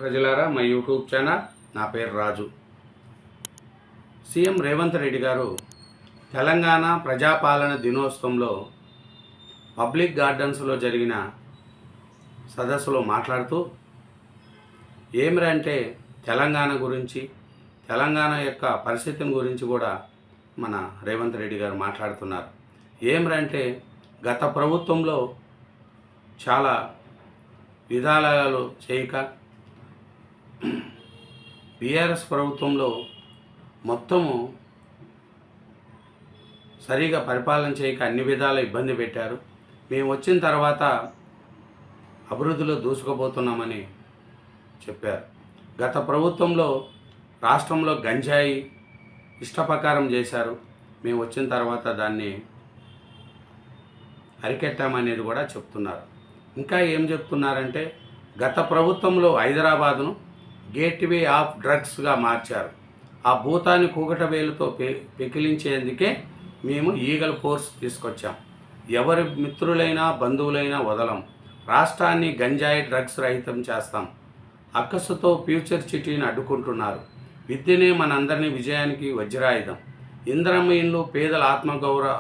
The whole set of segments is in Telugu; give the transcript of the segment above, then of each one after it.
ప్రజలారా, మా యూట్యూబ్ ఛానల్, నా పేరు రాజు. సీఎం రేవంత్ రెడ్డి గారు తెలంగాణ ప్రజాపాలన దినోత్సవంలో పబ్లిక్ గార్డెన్స్లో జరిగిన సదస్సులో మాట్లాడుతూ ఏమిరంటే తెలంగాణ గురించి, తెలంగాణ యొక్క పరిస్థితిని గురించి కూడా మన రేవంత్ రెడ్డి గారు మాట్లాడుతున్నారు. ఏమిరంటే గత ప్రభుత్వంలో చాలా విధానాలు చేయక బీఆర్ఎస్ ప్రభుత్వంలో మొత్తము సరిగా పరిపాలన చేయక అన్ని విధాల ఇబ్బంది పెట్టారు. మేము వచ్చిన తర్వాత అభివృద్ధిలో దూసుకుపోతున్నామని చెప్పారు. గత ప్రభుత్వంలో రాష్ట్రంలో గంజాయి ఇష్టప్రకారం చేశారు. మేము వచ్చిన తర్వాత దాన్ని అరికెట్టామనేది కూడా చెప్తున్నారు. ఇంకా ఏం చెప్తున్నారంటే గత ప్రభుత్వంలో హైదరాబాదును గేట్వే ఆఫ్ డ్రగ్స్గా మార్చారు. ఆ భూతాన్ని కూకటవేలుతో పెకిలించేందుకే మేము ఈగల్ ఫోర్స్ తీసుకొచ్చాం. ఎవరి మిత్రులైనా బంధువులైనా వదలం. రాష్ట్రాన్ని గంజాయి డ్రగ్స్ రహితం చేస్తాం. అక్కసుతో ఫ్యూచర్ సిటీని అడ్డుకుంటున్నారు. విద్యనే మనందరినీ విజయానికి వజ్రాయుధం. ఇంద్రమ్మ ఇండ్లు, పేదల ఆత్మగౌరవ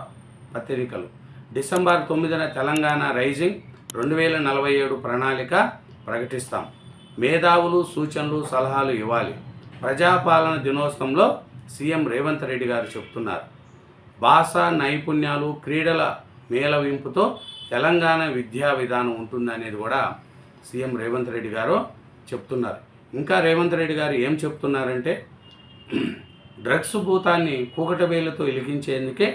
పత్రికలు. డిసెంబర్ 9న తెలంగాణ రైజింగ్ 2047 ప్రణాళిక ప్రకటిస్తాం. మేధావులు సూచనలు సలహాలు ఇవ్వాలి. ప్రజాపాలన దినోత్సవంలో సీఎం రేవంత్ రెడ్డి గారు చెప్తున్నారు. భాష నైపుణ్యాలు, క్రీడల మేళవింపుతో తెలంగాణ విద్యా విధానం ఉంటుందనేది కూడా సీఎం రేవంత్ రెడ్డి గారు చెప్తున్నారు. ఇంకా రేవంత్ రెడ్డి గారు ఏం చెప్తున్నారంటే డ్రగ్స్ భూతాన్ని కూకటవేలుతో ఇలికించేందుకే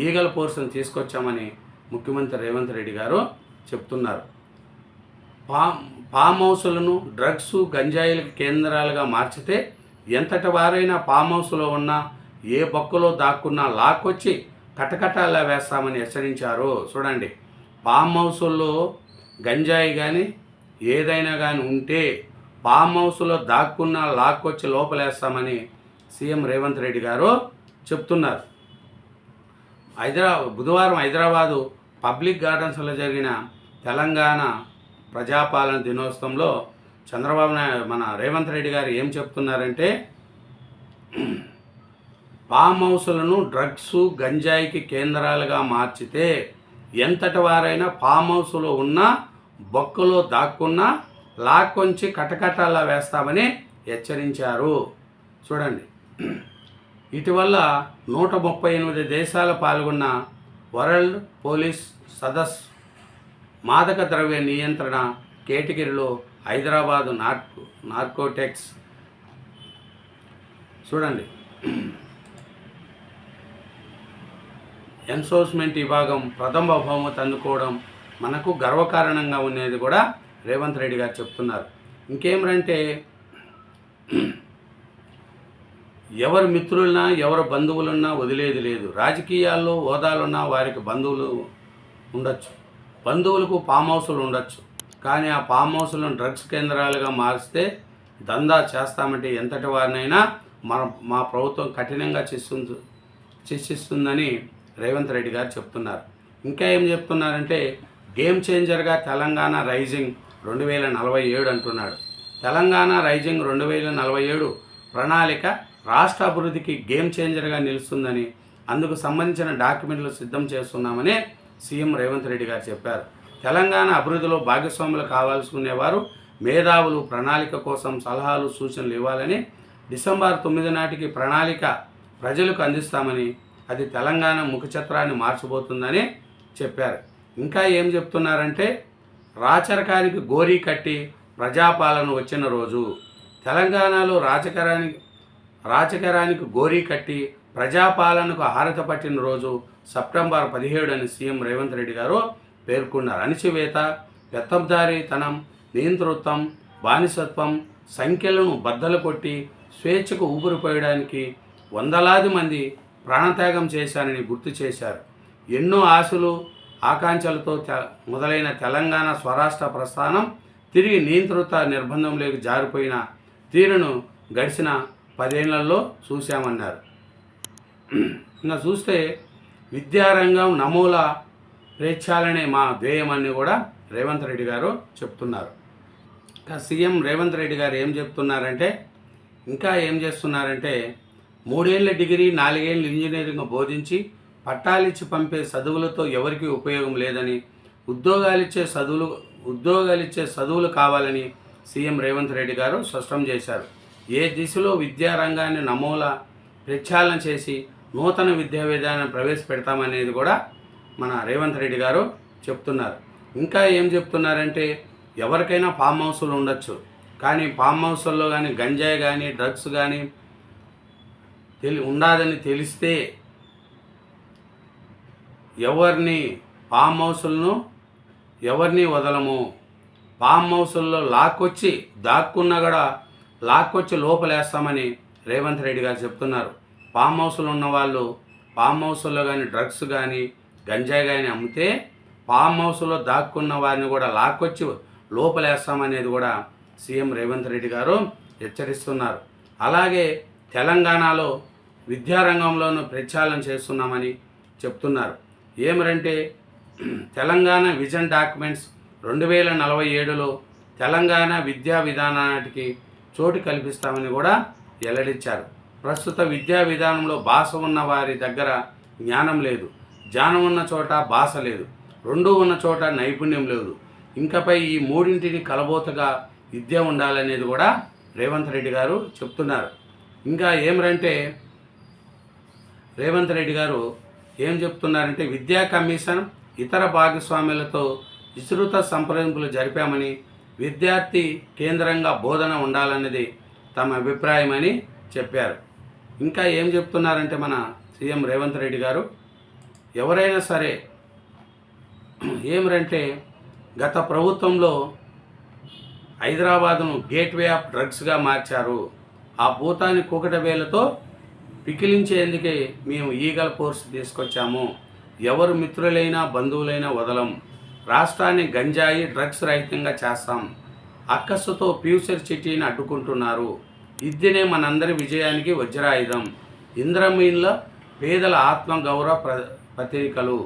ఈగల ఫోర్స్ని తీసుకొచ్చామని ముఖ్యమంత్రి రేవంత్ రెడ్డి గారు చెప్తున్నారు. ఫామ్ హౌస్లను డ్రగ్స్ గంజాయిలకు కేంద్రాలుగా మార్చితే ఎంతటి వారైనా ఫామ్ హౌస్లో ఉన్న ఏ బొక్కలో దాక్కున్నా లాక్కొచ్చి కటకటాలా వేస్తామని హెచ్చరించారు. చూడండి, ఫామ్ హౌస్లో గంజాయి కానీ ఏదైనా కానీ ఉంటే ఫామ్ హౌస్లో దాక్కున్నా లాక్కొచ్చి లోపలేస్తామని సీఎం రేవంత్ రెడ్డి గారు చెప్తున్నారు. బుధవారం హైదరాబాదు పబ్లిక్ గార్డెన్స్లో జరిగిన తెలంగాణ ప్రజాపాలన దినోత్సవంలో చంద్రబాబు నాయుడు మన రేవంత్ రెడ్డి గారు ఏం చెప్తున్నారంటే ఫామ్ హౌస్లను డ్రగ్స్ గంజాయికి కేంద్రాలుగా మార్చితే ఎంతటి వారైనా ఫామ్ హౌస్లో ఉన్న బొక్కలో దాక్కున్నా లాక్కొంచి కటకటాలా వేస్తామని హెచ్చరించారు. చూడండి, ఇటీవల 138 దేశాలు పాల్గొన్న వరల్డ్ పోలీస్ సదస్సు మాదక ద్రవ్య నియంత్రణ కేటగిరీలో హైదరాబాదు నార్కోటిక్స్ చూడండి ఎన్ఫోర్స్మెంట్ విభాగం ప్రథమ బహుమతి అందుకోవడం మనకు గర్వకారణంగా ఉండేది కూడా రేవంత్ రెడ్డి గారు చెప్తున్నారు. ఇంకేమంటే ఎవరి మిత్రులన్నా ఎవరి బంధువులున్నా వదిలేది లేదు. రాజకీయాల్లో హోదాలున్నా వారికి బంధువులు ఉండొచ్చు, బంధువులకు ఫామ్ హౌస్లు ఉండొచ్చు. కానీ ఆ ఫామ్ హౌస్లను డ్రగ్స్ కేంద్రాలుగా మారిస్తే దందా చేస్తామంటే ఎంతటి వారినైనా మా ప్రభుత్వం కఠినంగా శిక్షిస్తుందని రేవంత్ రెడ్డి గారు చెప్తున్నారు. ఇంకా ఏం చెప్తున్నారంటే గేమ్ చేంజర్గా తెలంగాణ రైజింగ్ 2047 అంటున్నాడు. తెలంగాణ రైజింగ్ 2047 ప్రణాళిక రాష్ట్ర అభివృద్ధికి గేమ్ చేంజర్గా నిలుస్తుందని, అందుకు సంబంధించిన డాక్యుమెంట్లు సిద్ధం చేస్తున్నామని సీఎం రేవంత్ రెడ్డి గారు చెప్పారు. తెలంగాణ అభివృద్ధిలో భాగస్వాములు కావాల్సుకునేవారు మేధావులు ప్రణాళిక కోసం సలహాలు సూచనలు ఇవ్వాలని, డిసెంబర్ 9 నాటికి ప్రణాళిక ప్రజలకు అందిస్తామని, అది తెలంగాణ ముఖచిత్రాన్ని మార్చబోతుందని చెప్పారు. ఇంకా ఏం చెప్తున్నారంటే రాచరికానికి గోరీ కట్టి ప్రజాపాలన వచ్చిన రోజు, తెలంగాణలో రాజకీయానికి గోరీ కట్టి ప్రజాపాలనకు హారత పట్టిన రోజు సెప్టెంబర్ 17 అని సీఎం రేవంత్ రెడ్డి గారు పేర్కొన్నారు. అణచివేత, పెత్తందారీతనం, నియంతృత్వం, బానిసత్వం సంఖ్యలను బద్దలు కొట్టి స్వేచ్ఛకు ఊపిరిపోయడానికి వందలాది మంది ప్రాణత్యాగం చేశారని గుర్తు చేశారు. ఎన్నో ఆశలు ఆకాంక్షలతో మొదలైన తెలంగాణ స్వరాష్ట్ర ప్రస్థానం తిరిగి నియంతృత్వ నిర్బంధంలోకి జారిపోయిన తీరును గడిచిన 10 ఏళ్లలో చూశామన్నారు. ఇంకా చూస్తే విద్యారంగం నమూల రేర్చాలనే మా ధ్యేయమని కూడా రేవంత్ రెడ్డి గారు చెప్తున్నారు. సీఎం రేవంత్ రెడ్డి గారు ఏం చెప్తున్నారంటే, ఇంకా ఏం చేస్తున్నారంటే 3 ఏళ్ల డిగ్రీ 4 ఏళ్ల ఇంజనీరింగ్ బోధించి పట్టాలిచ్చి పంపే చదువులతో ఎవరికీ ఉపయోగం లేదని, ఉద్యోగాలిచ్చే చదువులు కావాలని సీఎం రేవంత్ రెడ్డి గారు స్పష్టం చేశారు. ఏ దిశలో విద్యారంగాన్ని నమూలా ప్రక్షాళన చేసి నూతన విద్యా విధానం ప్రవేశపెడతామనేది కూడా మన రేవంత్ రెడ్డి గారు చెప్తున్నారు. ఇంకా ఏం చెప్తున్నారంటే, ఎవరికైనా ఫామ్ హౌస్లు ఉండొచ్చు, కానీ ఫామ్ హౌస్ల్లో కానీ గంజాయి కానీ డ్రగ్స్ కానీ ఉండాలని తెలిస్తే ఎవరిని వదలము. ఫామ్ హౌస్ల్లో లాక్కొచ్చి లోపలేస్తామని రేవంత్ రెడ్డి గారు చెప్తున్నారు. ఫామ్ హౌస్లో ఉన్న వాళ్ళు ఫామ్ హౌస్లో కానీ డ్రగ్స్ కానీ గంజాయి కానీ అమ్మితే ఫామ్ హౌస్లో దాక్కున్న వారిని కూడా లాక్కొచ్చి లోపలేస్తామనేది కూడా సీఎం రేవంత్ రెడ్డి గారు హెచ్చరిస్తున్నారు. అలాగే తెలంగాణలో విద్యారంగంలోనూ ప్రక్షాళన చేస్తున్నామని చెప్తున్నారు. ఏమరంటే తెలంగాణ విజన్ డాక్యుమెంట్స్ 2047లో తెలంగాణ విద్యా విధానానికి చోటు కల్పిస్తామని కూడా వెల్లడించారు. ప్రస్తుత విద్యా విధానంలో భాష ఉన్న వారి దగ్గర జ్ఞానం లేదు, జ్ఞానం ఉన్న చోట భాష లేదు, రెండూ ఉన్న చోట నైపుణ్యం లేదు. ఇంకపై ఈ మూడింటిని కలబోతగా విద్య ఉండాలనేది కూడా రేవంత్ రెడ్డి గారు చెప్తున్నారు. ఇంకా ఏమరంటే రేవంత్ రెడ్డి గారు ఏం చెప్తున్నారంటే, విద్యా కమిషన్ ఇతర భాగస్వాములతో విస్తృత సంప్రదింపులు జరిపామని, విద్యార్థి కేంద్రంగా బోధన ఉండాలన్నది తమ అభిప్రాయమని చెప్పారు. ఇంకా ఏం చెప్తున్నారంటే మన సీఎం రేవంత్ రెడ్డి గారు, ఎవరైనా సరే ఏమరంటే గత ప్రభుత్వంలో హైదరాబాదును గేట్వే ఆఫ్ డ్రగ్స్గా మార్చారు. ఆ భూతాన్ని కూకటవేలతో పికిలించేందుకే మేము ఈగల ఫోర్స్ తీసుకొచ్చాము. ఎవరు మిత్రులైనా బంధువులైనా వదలం. రాష్ట్రాన్ని గంజాయి డ్రగ్స్ రహితంగా చేస్తాం. అక్కసుతో ఫ్యూచర్ సిటీని అడ్డుకుంటున్నారు. విద్యనే మనందరి విజయానికి వజ్రాయుధం. ఇంద్రమీన్ల పేదల ఆత్మగౌరవ పత్రికలు.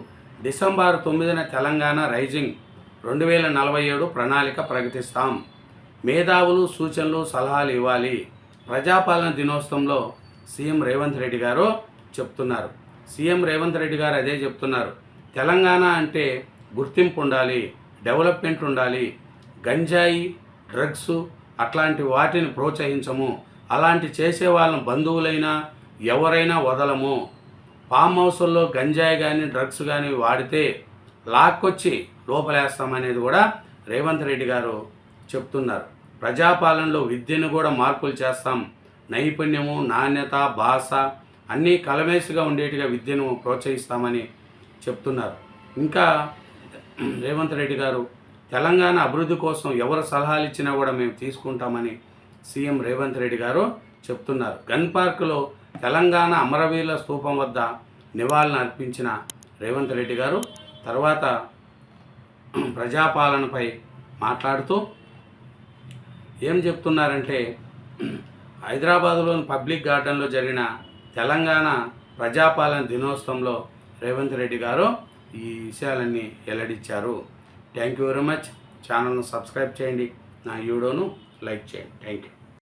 డిసెంబర్ 9న తెలంగాణ రైజింగ్ 2047 ప్రణాళిక ప్రకటిస్తాం. మేధావులు సూచనలు సలహాలు ఇవ్వాలి. ప్రజాపాలన దినోత్సవంలో సీఎం రేవంత్ రెడ్డి గారు చెప్తున్నారు. సీఎం రేవంత్ రెడ్డి గారు అదే చెప్తున్నారు. తెలంగాణ అంటే గుర్తింపు ఉండాలి, డెవలప్మెంట్ ఉండాలి. గంజాయి డ్రగ్స్ అట్లాంటి వాటిని ప్రోత్సహించము. అలాంటి చేసే వాళ్ళని బంధువులైనా ఎవరైనా వదలము. ఫామ్ హౌస్ల్లో గంజాయి కానీ డ్రగ్స్ కానీ వాడితే లాక్కొచ్చి లోపలేస్తామనేది కూడా రేవంత్ రెడ్డి గారు చెప్తున్నారు. ప్రజాపాలనలో విద్యను కూడా మార్పులు చేస్తాం. నైపుణ్యము, నాణ్యత, భాష అన్నీ కలమేసిగా ఉండేట్టుగా విద్యను ప్రోత్సహిస్తామని చెప్తున్నారు. ఇంకా రేవంత్ రెడ్డి గారు తెలంగాణ అభివృద్ధి కోసం ఎవరు సలహాలు ఇచ్చినా కూడా మేము తీసుకుంటామని సీఎం రేవంత్ రెడ్డి గారు చెప్తున్నారు. గన్ పార్కులో తెలంగాణ అమరవీరుల స్తూపం వద్ద నివాళులు అర్పించిన రేవంత్ రెడ్డి గారు తర్వాత ప్రజాపాలనపై మాట్లాడుతూ ఏం చెప్తున్నారంటే, హైదరాబాదులోని పబ్లిక్ గార్డెన్లో జరిగిన తెలంగాణ ప్రజాపాలన దినోత్సవంలో రేవంత్ రెడ్డి గారు ఈ విషయాలన్నీ వెల్లడించారు. Thank you very much. ఛానల్ను సబ్స్క్రైబ్ చేయండి, నా వీడియోను లైక్ చేయండి. Thank you.